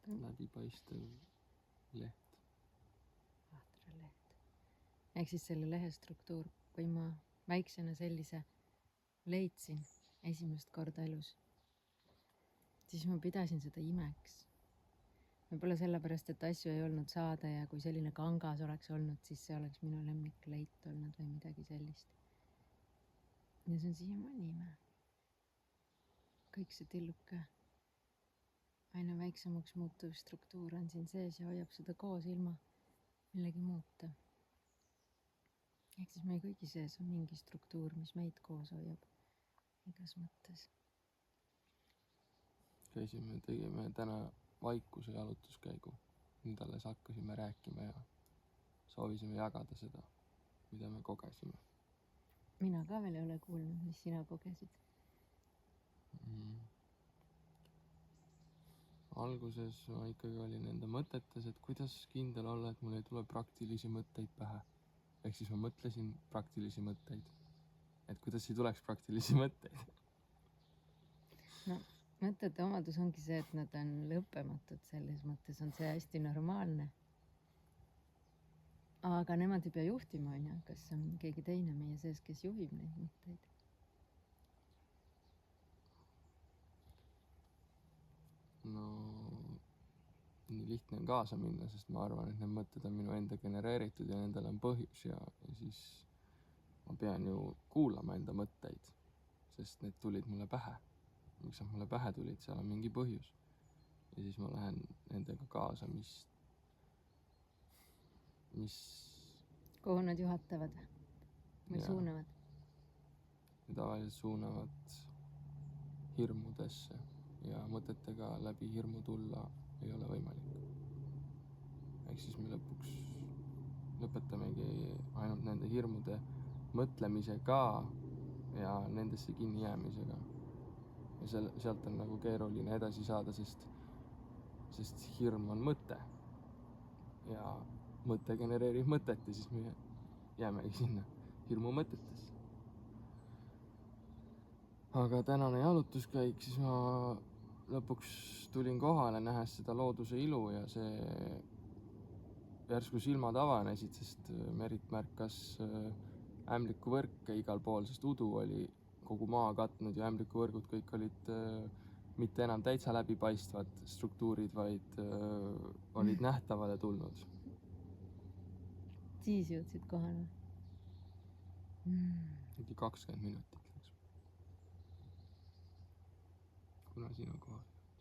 läbipaistev leht. Ahtraleht. Ehk siis selle lehe struktuur, kui ma väiksena sellise leidsin esimest korda elus, siis ma pidasin seda imeks. Võib-olla sellepärast, et asju ei olnud saada ja kui selline kangas oleks olnud, siis see oleks minu lemmikleit olnud või midagi sellist. Ja see on siiamaani ime. Kõik see tilluke, aina väiksemaks muutuv struktuur on siin sees ja hoiab seda koos ilma millegi muuta. Ehk siis meie kõigi sees on mingi struktuur, mis meid koos hoiab igas mõttes. Tegime täna vaikuse jalutuskäigu. Nüüd alles hakkasime rääkima ja soovisime jagada seda, mida me kogesime. Mina ka veel ei ole kuulnud, mis sina kogesid. Alguses ma ikkagi olin enda mõtetes, et kuidas kindel olla, et mul ei tule praktilisi mõtteid pähe. Ehk siis ma mõtlesin praktilisi mõtteid. Et kuidas ei tuleks praktilisi mõtteid. No, mõtete omadus ongi see, et nad on lõppematud, selles mõttes on see hästi normaalne. Aga nemad ei pea juhtima, on ju, kas on keegi teine meie sees, kes juhib neid mõtteid. No, nii lihtne on kaasa minna, sest ma arvan, et need mõtted on minu enda genereeritud ja nendel on põhjus ja siis ma pean ju kuulama enda mõtteid, sest need tulid mulle pähe. Miks nad mulle pähe tulid, seal on mingi põhjus. Ja siis ma lähen nendega kaasa, mis... Kuhu nad juhatavad või suunavad? Ja tavaliselt suunavad hirmudesse ja mõtetega läbi hirmu tulla ei ole võimalik. Ehk siis me lõpuks lõpetamegi ainult nende hirmude mõtlemisega ja nendesse kinni jäämisega. Ja sealt on nagu keeruline edasi saada, sest hirm on mõte. Ja mõte genereerib mõtet ja siis me jäämegi sinna hirmu mõtetesse. Aga tänane jalutuskäik, siis ma lõpuks tulin kohale, nähes seda looduse ilu ja see järsku silmad avanesid, sest Merit märkas ämblikuvõrke igal pool, sest udu oli kogu maa katnud ja ämblikuvõrgud kõik olid mitte enam täitsa läbipaistvad struktuurid, vaid olid nähtavale tulnud. Siis jõudsid kohale? Mingi 20 minutit läks. Kuna sina kohale jõudsid?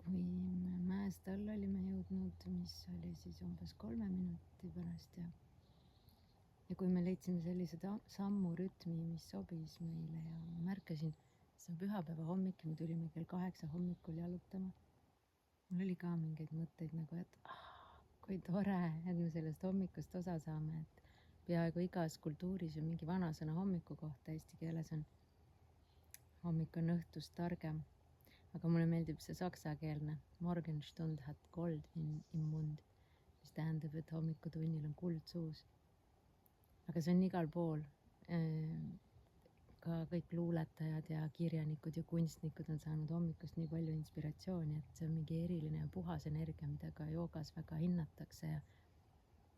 Kui me mäest all olime jõudnud, mis oli siis umbes 3 minuti pärast ja kui me leidsime sellise sammurütmi, mis sobis meile ja ma märkasin, see on pühapäeva hommik ja me tulime kell 8 hommikul jalutama. Mul oli ka mingeid mõtteid nagu, et kui tore, et me sellest hommikust osa saame, et peaaegu igas kultuuris on mingi vanasõna hommiku kohta, eesti keeles on hommik on õhtust targem, aga mulle meeldib see saksakeelne Morgenstund hat Gold im Mund, mis tähendab, et hommikutunnil on kuld suus. Aga see on igal pool. Ka kõik luuletajad ja kirjanikud ja kunstnikud on saanud hommikust nii palju inspiratsiooni, et see on mingi eriline ja puhas energia, mida ka joogas väga hinnatakse ja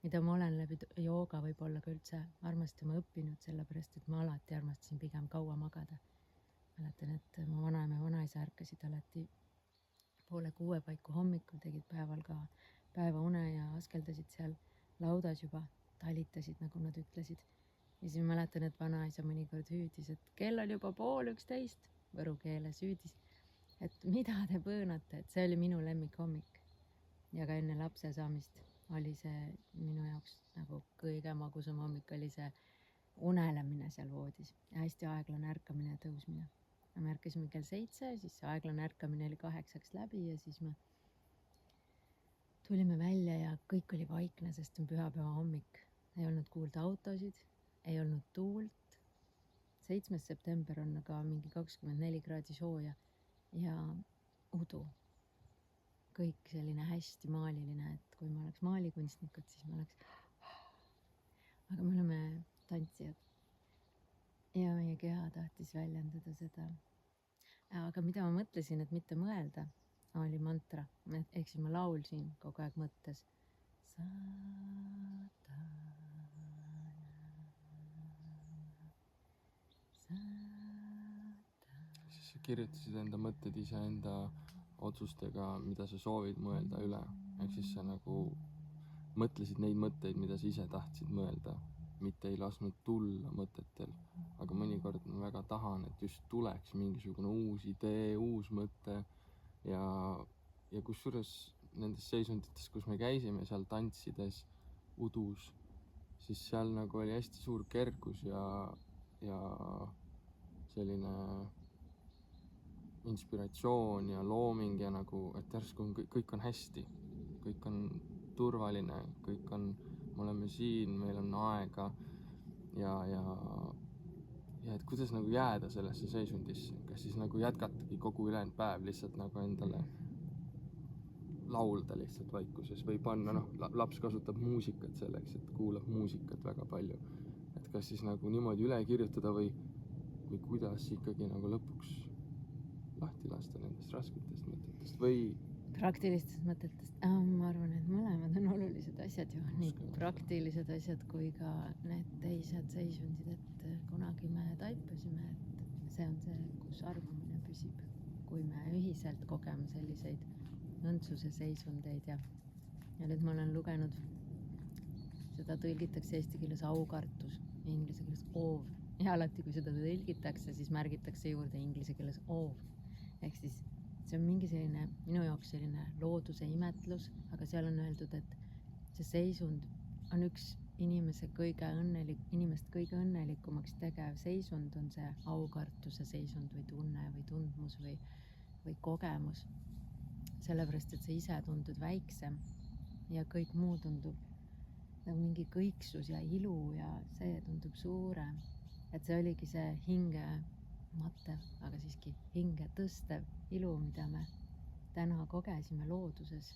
mida ma olen läbi jooga võib-olla ka üldse armastama õppinud, sellepärast et ma alati armastasin pigem kaua magada. Mäletan, et mu vanaema ja vanaisa ärkasid alati 5:30 paiku hommikul, tegid päeval ka päevaune ja askeldasid seal laudas juba, talitasid, nagu nad ütlesid. Ja siis mäletan, et vanaisa mõnikord hüüdis, et kell on juba 10:30, võru keeles hüüdis, et mida te põõnate, et see oli minu lemmik hommik. Ja ka enne lapse saamist oli see minu jaoks nagu kõige magusam hommik, oli see unelemine seal voodis ja hästi aeglane ärkamine ja tõusmine. Me ärkasime kell 7, siis see aeglane ärkamine oli 8 läbi ja siis me tulime välja ja kõik oli vaikne, sest on pühapäeva hommik. Ei olnud kuulda autosid, ei olnud tuult. 7. september on aga mingi 24 kraadi sooja ja udu. Kõik selline hästi maaliline, et kui ma oleks maalikunstnikud, siis ma oleks... Aga me oleme tantsijad. Ja meie keha tahtis väljendada seda. aga mida ma mõtlesin, et mitte mõelda, oli mantra. Ehk siis ma laulsin kogu aeg mõttes. Siis sa kirjutasid enda mõtted iseenda otsustega, mida sa soovid mõelda üle. Ehk siis sa nagu mõtlesid neid mõtteid, mida sa ise tahtsid mõelda, mitte ei lasknud tulla mõtetel. Aga mõnikord ma väga tahan, et just tuleks mingisugune uus idee, uus mõte ja kusjuures nendes seisundites, kus me käisime seal tantsides udus, siis seal nagu oli hästi suur kergus ja selline inspiratsioon ja looming ja nagu, et järsku kõik on hästi, kõik on turvaline, me oleme siin, meil on aega ja et kuidas nagu jääda sellesse seisundisse, kas siis nagu jätkatagi kogu ülejäänud päev lihtsalt nagu endale laulda lihtsalt vaikuses või panna, laps kasutab muusikat selleks, et kuulab muusikat väga palju, et kas siis nagu niimoodi üle kirjutada või kuidas ikkagi nagu lõpuks lahti lasta nendest rasketest mõtetest või praktilistest mõtetest. Ma arvan, et mõlemad on olulised asjad ju, nii praktilised asjad kui ka need teised seisundid, et kunagi me taipasime, et see on see, kus armumine püsib, kui me ühiselt kogeme selliseid õndsuse seisundeid ja nüüd ma olen lugenud, seda tõlgitakse eesti keeles aukartus, inglise keeles awe ja alati, kui seda tõlgitakse, siis märgitakse juurde inglise keeles awe. Ehk siis see on mingi selline, minu jaoks selline looduse imetlus, aga seal on öeldud, et see seisund on üks inimest kõige õnnelikumaks tegev seisund on see aukartuse seisund või tunne või tundmus või kogemus. Sellepärast, et sa ise tundud väiksem ja kõik muu tundub nagu mingi kõiksus ja ilu ja see tundub suurem. Et see oligi see hinge matev, aga siiski hinge tõstev ilu, mida me täna kogesime looduses.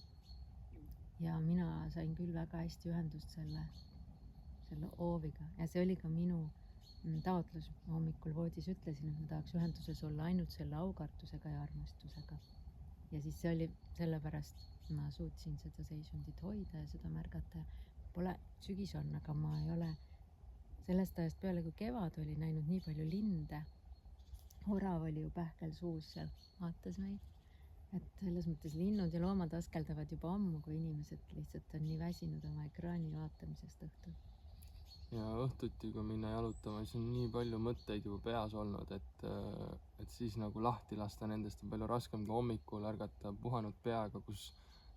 Ja mina sain küll väga hästi ühendust selle ooviga ja see oli ka minu taotlus. Hommikul voodis ütlesin, et ma tahaks ühenduses olla ainult selle aukartusega ja armastusega. Ja siis see oli sellepärast, ma suutsin seda seisundit hoida ja seda märgata. Pole sügis on, aga ma ei ole sellest ajast peale, kui kevad oli, näinud nii palju linde. Orav oli ju pähkel suus seal, vaatas meid. Et selles mõttes linnud ja loomad askeldavad juba ammu, kui inimesed lihtsalt on nii väsinud oma ekraani vaatamisest õhtul. Ja õhtuti, kui minna jalutama, siis on nii palju mõtteid juba peas olnud, et siis nagu lahti lasta nendest on palju raskem kui hommikul ärgata puhanud peaga, kus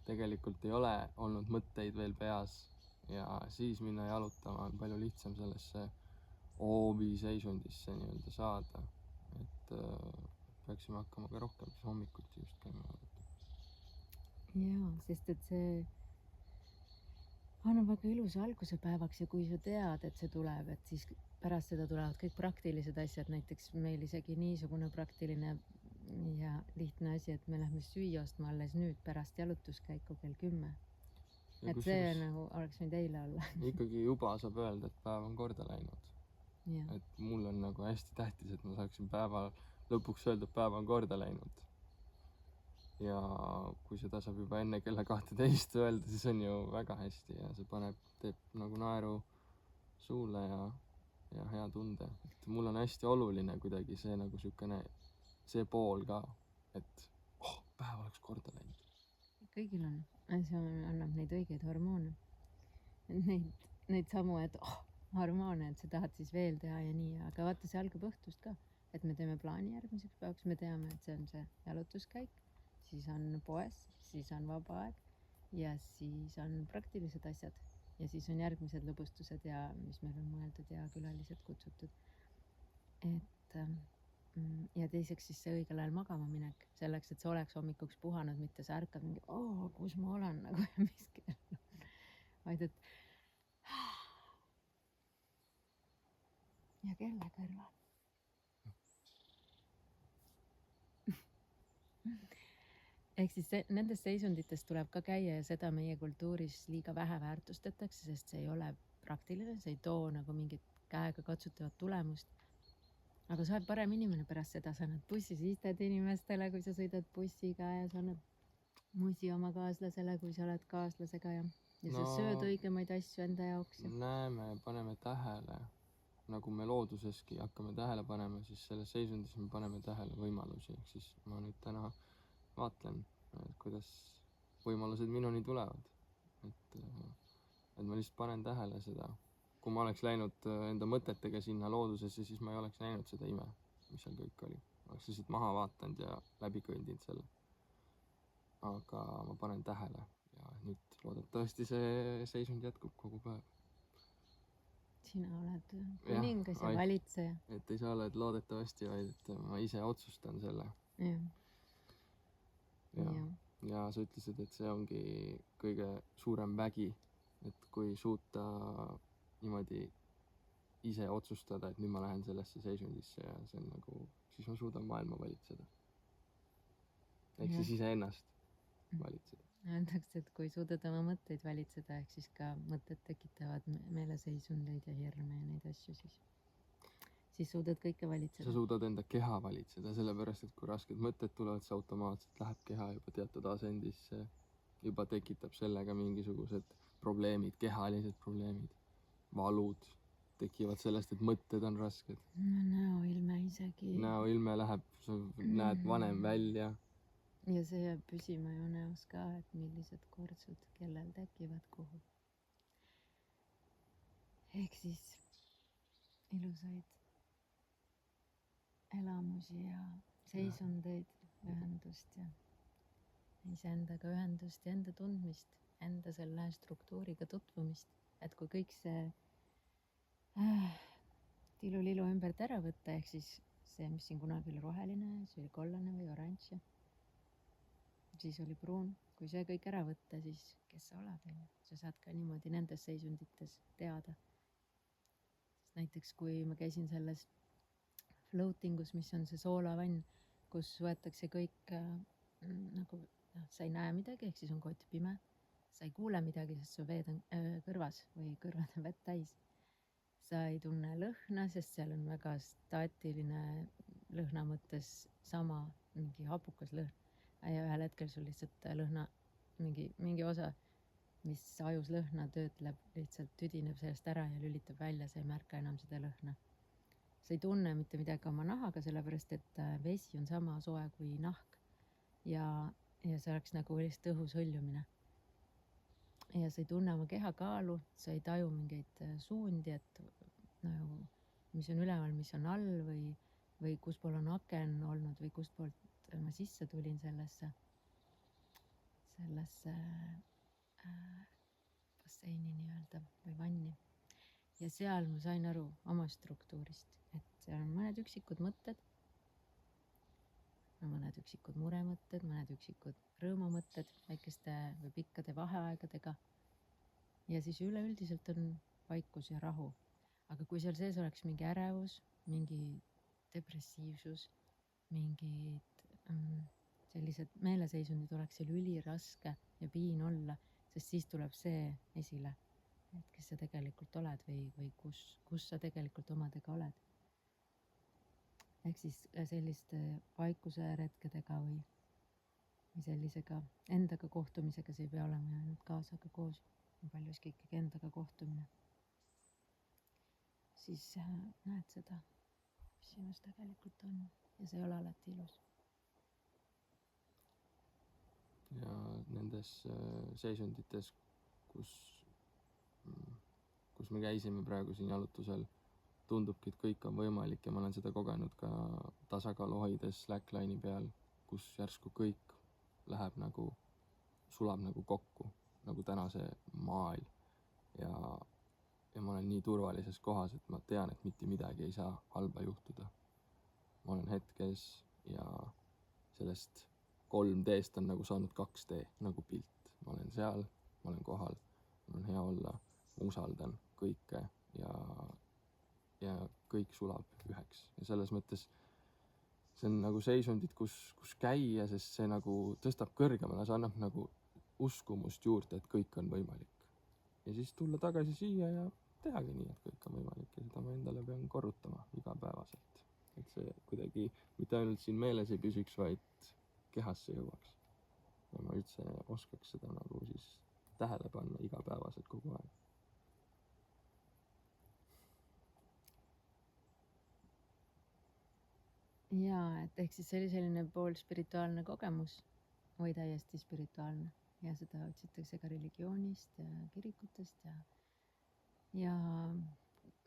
tegelikult ei ole olnud mõtteid veel peas ja siis minna jalutama on palju lihtsam sellesse oovi seisundisse nii-öelda saada. Et peaksime hakkama ka rohkem siis hommikuti just käima jalutama. Jaa, sest et see annab väga ilusa alguse päevaks ja kui sa tead, et see tuleb, et siis pärast seda tulevad kõik praktilised asjad, näiteks meil isegi niisugune praktiline ja lihtne asi, et me lähme süüa ostma alles nüüd pärast jalutuskäiku kell 10. Et see nagu oleks võinud eile olla. Ikkagi juba saab öelda, et päev on korda läinud. Ja. Et mul on nagu hästi tähtis, et ma saaksin päeva lõpuks öelda, et päev on korda läinud. Ja kui seda saab juba enne kella 12 öelda, siis on ju väga hästi ja see teeb nagu naeru suule ja hea tunde. Et mul on hästi oluline kuidagi see nagu see pool ka, et päev oleks korda läinud. Kõigil on, see annab neid õigeid hormoone. Neid samu, et hormoone, et sa tahad siis veel teha ja nii, aga vaata, see algab õhtust ka, et me teeme plaani järgmiseks päevaks, me teame, et see on see jalutuskäik, siis on poes, siis on vaba aeg ja siis on praktilised asjad ja siis on järgmised lõbustused ja mis meil on mõeldud ja külalised kutsutud. Et ja teiseks siis see õigel ajal magama minek, selleks, et sa oleks hommikuks puhanud, mitte sa ärkad mingi, kus ma olen nagu ja mis kell on, vaid et ja kelle kõrval. Ehk siis nendest seisunditest tuleb ka käia ja seda meie kultuuris liiga vähe väärtustatakse, sest see ei ole praktiline, see ei too nagu mingit käega katsutavat tulemust. aga sa oled parem inimene pärast seda, sa annad bussis istet inimestele, kui sa sõidad bussiga ja sa annad musi oma kaaslasele, kui sa oled kaaslasega ja sa sööd õigemaid asju enda jaoks ja näeme ja paneme tähele, nagu me looduseski hakkame tähele panema, siis selles seisundis me paneme tähele võimalusi, ehk siis ma nüüd täna vaatlen, kuidas võimalused minuni tulevad, et ma lihtsalt panen tähele seda. Kui ma oleks läinud enda mõtetega sinna loodusesse, siis ma ei oleks näinud seda ime, mis seal kõik oli. Ma oleks lihtsalt maha vaatanud ja läbi kõndinud selle. Aga ma panen tähele ja nüüd loodetavasti see seisund jätkub kogu päev. Sina oled kuningas ja valitseja. Et ei saa olla, et loodetavasti, vaid et ma ise otsustan selle. Ja sa ütlesid, et see ongi kõige suurem vägi, et kui suuta niimoodi ise otsustada, et nüüd ma lähen sellesse seisundisse ja see on nagu, siis ma suudan maailma valitseda. Ehk siis iseennast valitseda. Öeldakse, et kui suudad oma mõtteid valitseda, ehk siis ka mõtted tekitavad meeleseisundeid ja hirme ja neid asju, siis suudad kõike valitseda. Sa suudad enda keha valitseda, sellepärast, et kui rasked mõtted tulevad, see automaatselt läheb keha juba teatud asendisse, juba tekitab sellega mingisugused probleemid, kehalised probleemid, valud tekivad sellest, et mõtted on rasked. Näoilme isegi. Näoilme läheb, sa näed vanem välja. Ja see jääb püsima ju näos ka, et millised kortsud kellel tekivad kuhu. Ehk siis ilusaid elamusi ja seisundeid, ühendust ja iseendaga ühendust ja enda tundmist, enda selle struktuuriga tutvumist. Et kui kõik see tilulilu ümbert ära võtta, ehk siis see, mis siin kunagi oli roheline, see oli kollane või oranž, siis oli pruun. Kui see kõik ära võtta, siis kes sa oled? Sa saad ka niimoodi nendes seisundites teada. Sest näiteks kui ma käisin selles floatingus, mis on see soolavann, kus võetakse kõik nagu, sa ei näe midagi, ehk siis on kott pime. Sa ei kuule midagi, sest su veed on kõrvas või kõrvad on vett täis. Sa ei tunne lõhna, sest seal on väga staatiline lõhna mõttes sama mingi hapukas lõhn. Ja ühel hetkel sul lihtsalt lõhna, mingi osa, mis ajus lõhna töötleb, lihtsalt tüdineb sellest ära ja lülitab välja, sa ei märka enam seda lõhna. Sa ei tunne mitte midagi oma nahaga, sellepärast et vesi on sama soe kui nahk ja see oleks nagu lihtsalt õhus hõljumine. Ja sa ei tunne oma keha kaalu, sa ei taju mingeid suundi, et nagu, mis on üleval, mis on all või kus pool on aken olnud või kust poolt ma sisse tulin sellesse basseini nii-öelda või vanni. Ja seal ma sain aru oma struktuurist, et seal on mõned üksikud mõtted, mõned üksikud muremõtted, mõned üksikud rõõmumõtted väikeste või pikkade vaheaegadega. Ja siis üleüldiselt on vaikus ja rahu. Aga kui seal sees oleks mingi ärevus, mingi depressiivsus, mingid sellised meeleseisundid, oleks seal üliraske ja piin olla, sest siis tuleb see esile, et kes sa tegelikult oled või kus sa tegelikult omadega oled. Ehk siis selliste vaikuse retkedega või sellisega endaga kohtumisega, see ei pea olema ainult kaasaga koos, paljuski ikkagi endaga kohtumine. Siis näed seda, mis sinus tegelikult on ja see ei ole alati ilus. Ja nendes seisundites, kus me käisime praegu siin jalutusel, tundubki, et kõik on võimalik ja ma olen seda kogenud ka tasakaalu hoides slackline'i peal, kus järsku kõik läheb nagu, sulab nagu kokku, nagu täna see maailm ja ma olen nii turvalises kohas, et ma tean, et mitte midagi ei saa halba juhtuda. Ma olen hetkes ja sellest 3D-st on nagu saanud 2D, nagu pilt. Ma olen seal, ma olen kohal, mul on hea olla, ma usaldan kõike ja kõik sulab üheks. Ja selles mõttes see on nagu seisundid, kus käia, sest see nagu tõstab kõrgemale, see annab nagu uskumust juurde, et kõik on võimalik. Ja siis tulla tagasi siia ja tehagi nii, et kõik on võimalik ja seda ma endale pean korrutama igapäevaselt. et see kuidagi mitte ainult siin meeles ei püsiks, vaid kehasse jõuaks. Ja ma üldse oskaks seda nagu siis tähele panna igapäevaselt kogu aeg. Jaa, et ehk siis see oli selline pool spirituaalne kogemus või täiesti spirituaalne ja seda otsitakse ka religioonist ja kirikutest ja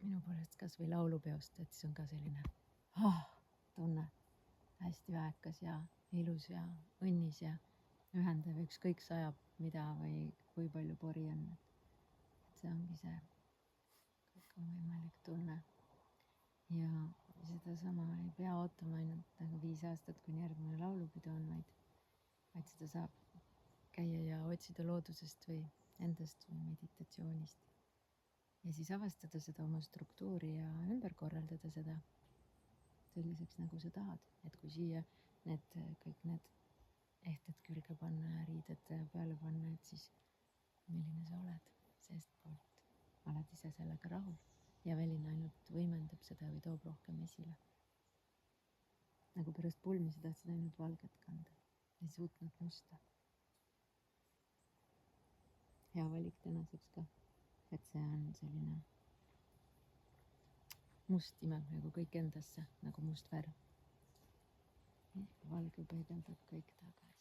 minu poolest kas või laulupeost, et siis on ka selline tunne, hästi väekas ja ilus ja õnnis ja ühendav, ükskõik sajab mida või kui palju pori on. Et see ongi see kõik on võimalik tunne. Ja sedasama ei pea ootama ainult nagu 5 aastat, kuni järgmine laulupidu on, vaid seda saab käia ja otsida loodusest või endast või meditatsioonist. Ja siis avastada seda oma struktuuri ja ümber korraldada seda selliseks, nagu sa tahad. Et kui siia kõik need ehted külge panna ja riided peale panna, et siis milline sa oled seestpoolt. Oled ise sellega rahul ja väline ainult võimendab seda või toob rohkem esile. Nagu pärast pulmi sa tahtsid ainult valget kanda. Ei suutnud musta. Hea valik tänaseks ka, et see on selline must imeb nagu kõik endasse, nagu must värv. Valge peegeldab kõik taga.